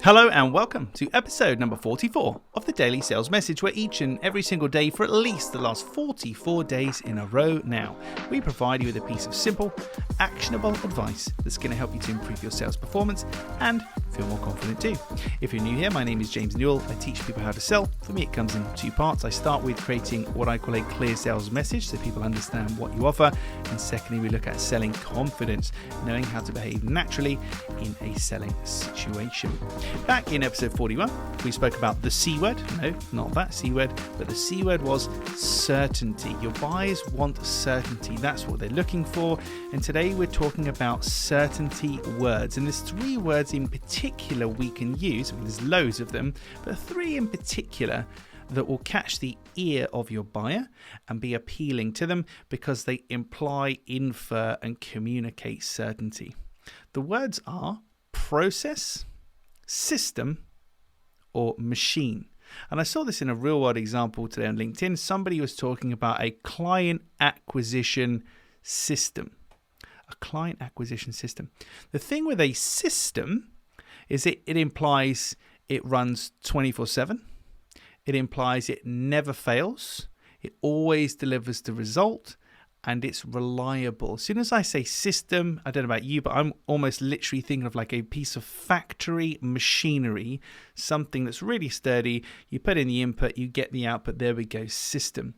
Hello and welcome to episode number 44 of the Daily Sales Message, where each and every single day for at least the last 44 days in a row now, we provide you with a piece of simple, actionable advice that's going to help you to improve your sales performance and feel more confident too. If you're new here, my name is James Newell. I teach people how to sell. For me, it comes in two parts. I start with creating what I call a clear sales message so people understand what you offer. And secondly, we look at selling confidence, knowing how to behave naturally in a selling situation. Back in episode 41, we spoke about the C word. No, not that C word, but the C word was certainty. Your buyers want certainty. That's what they're looking for. And today we're talking about certainty words. And there's three words in particular we can use. I mean, there's loads of them, but three in particular that will catch the ear of your buyer and be appealing to them because they imply, infer, and communicate certainty. The words are process, system, or machine. And I saw this in a real world example today on LinkedIn. Somebody was talking about a client acquisition system. A client acquisition system. The thing with a system is it implies it runs 24/7. It implies it never fails. It always delivers the result. And it's reliable. As soon as I say system, I don't know about you, but I'm almost literally thinking of like a piece of factory machinery, something that's really sturdy. You put in the input, you get the output. There we go, system.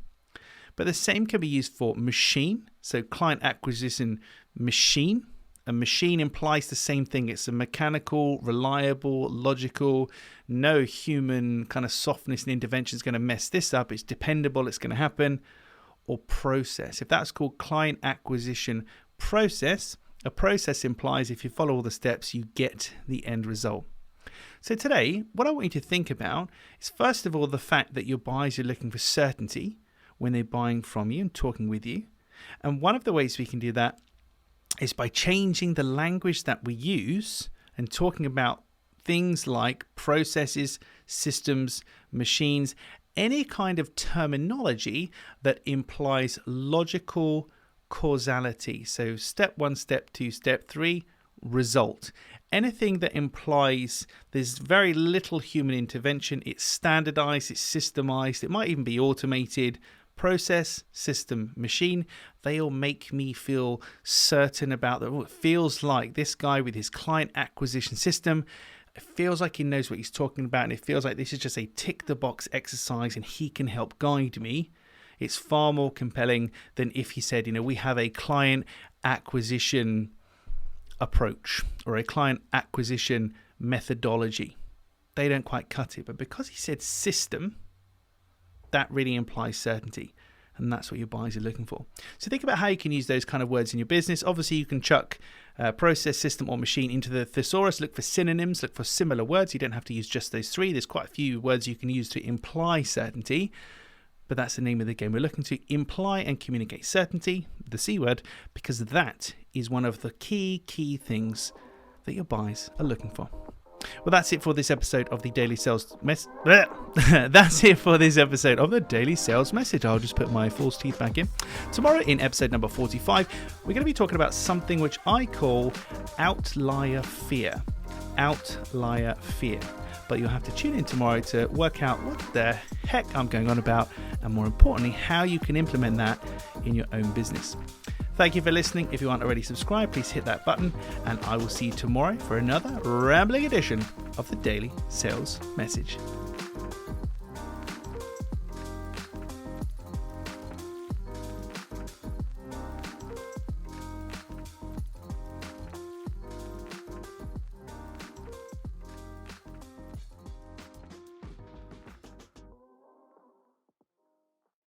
But the same can be used for machine. So client acquisition machine. A machine implies the same thing. It's a mechanical, reliable, logical, no human kind of softness and intervention is going to mess this up. It's dependable. It's going to happen. Or process. If that's called client acquisition process, a process implies if you follow all the steps, you get the end result. So today, what I want you to think about is first of all the fact that your buyers are looking for certainty when they're buying from you and talking with you. And one of the ways we can do that is by changing the language that we use and talking about things like processes, systems, machines, any kind of terminology that implies logical causality. So step 1, step 2, step 3, result. Anything that implies there's very little human intervention, it's standardized, it's systemized, it might even be automated. Process, system, machine, they all make me feel certain about that. It feels like this guy with his client acquisition system, it feels like he knows what he's talking about, and it feels like this is just a tick-the-box exercise and he can help guide me. It's far more compelling than if he said, we have a client acquisition approach or a client acquisition methodology. They don't quite cut it, but because he said system, that really implies certainty. And that's what your buyers are looking for. So think about how you can use those kind of words in your business. Obviously, you can chuck process, system, or machine into the thesaurus. Look for synonyms, look for similar words. You don't have to use just those three. There's quite a few words you can use to imply certainty. But that's the name of the game. We're looking to imply and communicate certainty, the C word, because that is one of the key things that your buyers are looking for. Well, that's it for this episode of the Daily Sales That's it for this episode of the Daily Sales Message. I'll just put my false teeth back in. Tomorrow in episode number 45, we're going to be talking about something which I call outlier fear. Outlier fear. But you'll have to tune in tomorrow to work out what the heck I'm going on about, and more importantly, how you can implement that in your own business. Thank you for listening. If you aren't already subscribed, please hit that button, and I will see you tomorrow for another rambling edition of the Daily Sales Message.